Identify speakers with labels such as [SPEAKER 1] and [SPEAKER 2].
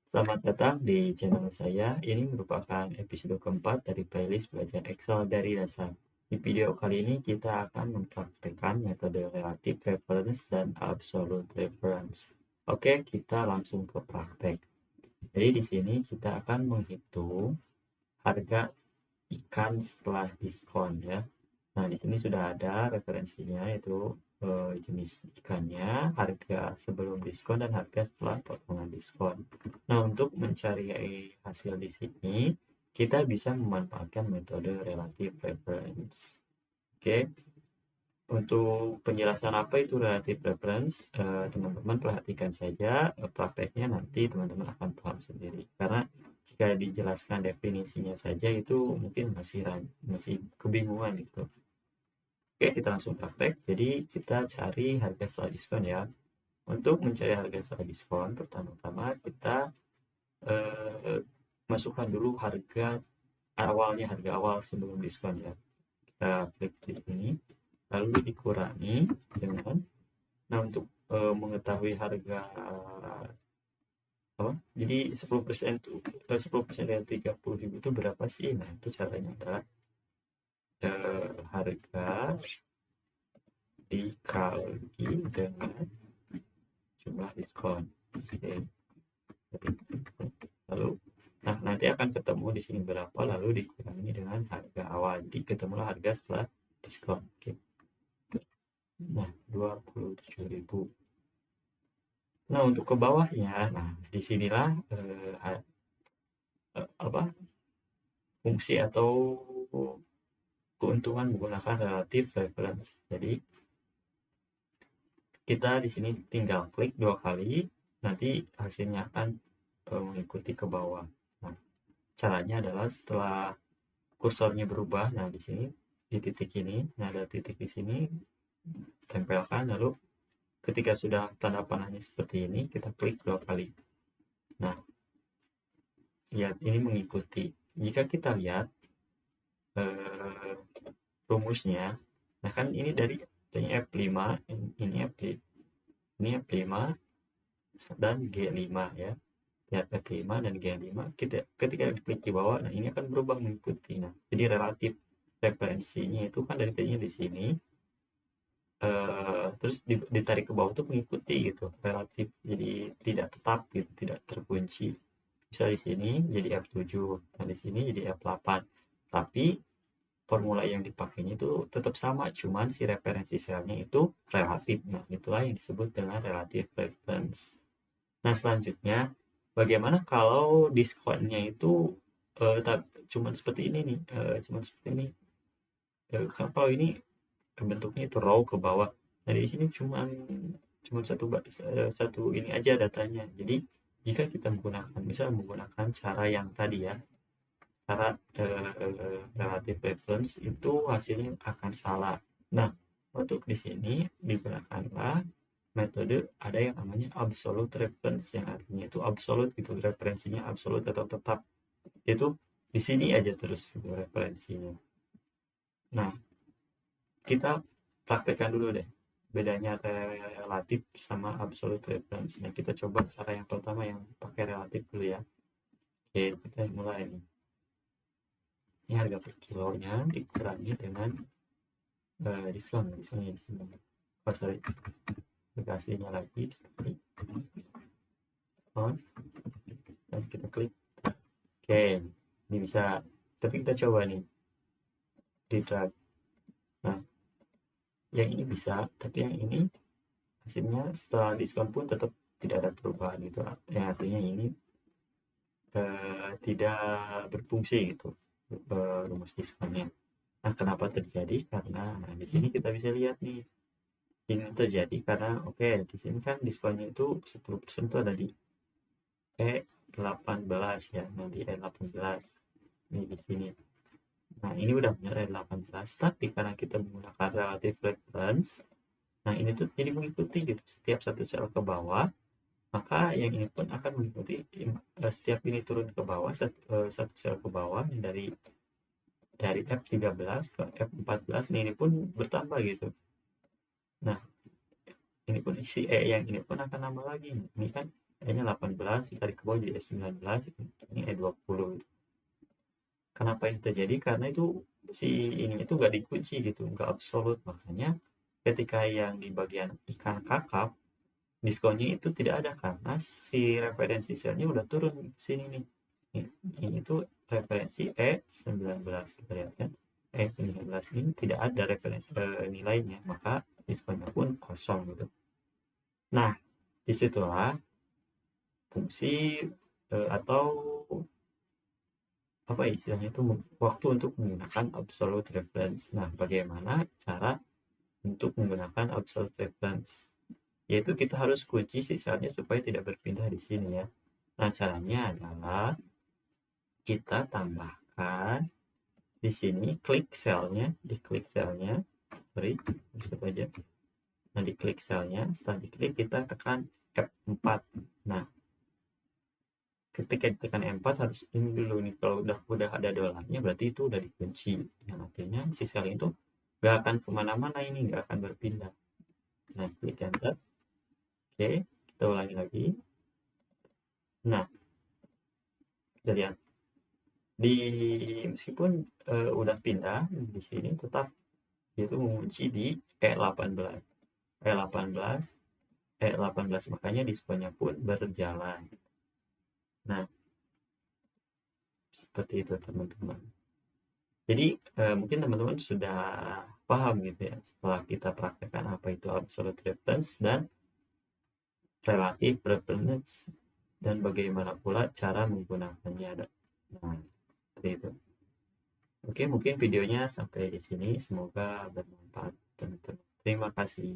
[SPEAKER 1] Selamat datang di channel saya. Ini merupakan episode keempat dari playlist belajar Excel dari dasar. Di video kali ini kita akan mempraktekkan metode relative reference dan absolute reference. Oke, kita langsung ke praktek. Jadi di sini kita akan menghitung harga ikan setelah diskon ya. Nah, di sini sudah ada referensinya, yaitu jenis ikannya, harga sebelum diskon, dan harga setelah potongan diskon. Nah, untuk mencari hasil di sini, kita bisa memanfaatkan metode relative reference. Oke, untuk penjelasan apa itu relative reference, teman-teman perhatikan saja prakteknya, nanti teman-teman akan paham sendiri. Karena jika dijelaskan definisinya saja itu mungkin masih kebingungan gitu. Oke, kita langsung praktek. Jadi kita cari harga setelah diskon ya. Untuk mencari harga setelah diskon, pertama-tama kita masukkan dulu harga awalnya, harga awal sebelum diskon ya. Kita klik di sini, lalu dikurangi dengan, nah untuk mengetahui harga apa? Jadi 10% itu 10% dari 30.000 itu berapa sih? Nah, itu caranya adalah harga dikali dengan jumlah diskon. Oke. Lalu nah nanti akan ketemu di sini berapa, lalu dikurangi dengan harga awal. Jadi ketemulah harga setelah diskon. Oke. Nah, 27.000. Nah, untuk ke bawahnya, nah disinilah apa fungsi atau keuntungan menggunakan relative reference. Jadi kita di sini tinggal klik 2 kali, nanti hasilnya akan mengikuti ke bawah. Nah, caranya adalah setelah kursornya berubah, nah di sini di titik ini, nah ada titik di sini, tempelkan, lalu ketika sudah tanda panahnya seperti ini, kita klik 2 kali. Nah, lihat ini mengikuti. Jika kita lihat rumusnya, nah kan ini dari F5, ini F5 dan G5 ya. Lihat F5 dan G5, ketika klik di bawah, nah ini akan berubah mengikuti. Nah, jadi relatif referensinya itu kan dari tadinya di sini, terus ditarik ke bawah itu mengikuti gitu, relatif, jadi tidak tetap gitu, tidak terkunci. Bisa di sini jadi F7, nah di sini jadi F8, tapi formula yang dipakainya itu tetap sama, cuman si referensi selnya itu relatif. Nah, itulah yang disebut dengan relative reference. Nah, selanjutnya bagaimana kalau diskonnya itu cuman seperti ini nih, cuman seperti ini. Kalau ini bentuknya itu row ke bawah. Nah, di sini cuman satu ini aja datanya. Jadi jika kita menggunakan cara yang tadi ya, cara relative reference, itu hasilnya akan salah. Nah, untuk di sini digunakanlah metode ada yang namanya absolute reference, yang artinya itu absolute gitu, referensinya absolute atau tetap. Itu di sini aja terus gitu, referensinya. Nah, kita praktekkan dulu deh bedanya relatif sama absolute reference. Nah, kita coba cara yang pertama yang pakai relatif dulu ya. Oke, kita mulai nih. Ini harga per kilonya dikurangi dengan diskonnya di sini. Oh, sorry, aplikasinya lagi diskon, dan kita klik. Oke, ini bisa, tapi kita coba nih di drag. Nah, yang ini bisa, tapi yang ini hasilnya setelah diskon pun tetap tidak ada perubahan gitu, yang artinya ini tidak berfungsi gitu rumus diskonnya. Nah, kenapa terjadi? Karena nah, di sini kita bisa lihat nih, ini terjadi karena di sini kan diskonnya itu 10% itu ada di E18 ya, nah di E18 ini di sini. Nah, ini udah benar E18, tapi karena kita menggunakan relative reference, nah ini tuh jadi mengikuti gitu, setiap satu sel ke bawah, maka yang ini pun akan mengikuti. Setiap ini turun ke bawah, satu sel ke bawah, dari F13 ke F14, ini pun bertambah gitu. Nah, ini pun si E yang ini pun akan nambah lagi. Ini kan E-nya 18, ditarik ke bawah jadi E19, ini E20. Kenapa ini terjadi? Karena itu si ini itu nggak dikunci gitu, nggak absolut. Makanya ketika yang di bagian ikan kakap, diskonnya itu tidak ada karena si referensi selnya udah turun ke sini nih. Ini tuh referensi E19, kita lihat kan. E19 ini tidak ada referensi nilainya, maka diskonnya pun kosong gitu. Nah, disitulah fungsi atau apa istilahnya itu waktu untuk menggunakan absolute reference. Nah, bagaimana cara untuk menggunakan absolute reference? Yaitu kita harus kunci sisanya supaya tidak berpindah di sini ya. Nah, caranya adalah kita tambahkan di sini klik selnya, sorry, bisa aja. Nah, diklik selnya, setelah diklik kita tekan F4. Nah, ketika ditekan F4 harus ini dulu nih, kalau udah ada dolarnya berarti itu udah dikunci, yang artinya si sel itu nggak akan kemana-mana, ini nggak akan berpindah. Nah, klik enter. Oke, kita ulangi lagi. Nah, kita lihat di meskipun udah pindah di sini, tetap itu mengunci di E18, E18, E18, makanya diskonnya pun berjalan. Nah, seperti itu teman-teman. Jadi mungkin teman-teman sudah paham gitu ya setelah kita praktekkan apa itu absolute reference dan relative reference dan bagaimana pula cara menggunakannya. Nah, seperti itu. Oke, mungkin videonya sampai di sini. Semoga bermanfaat teman-teman. Terima kasih.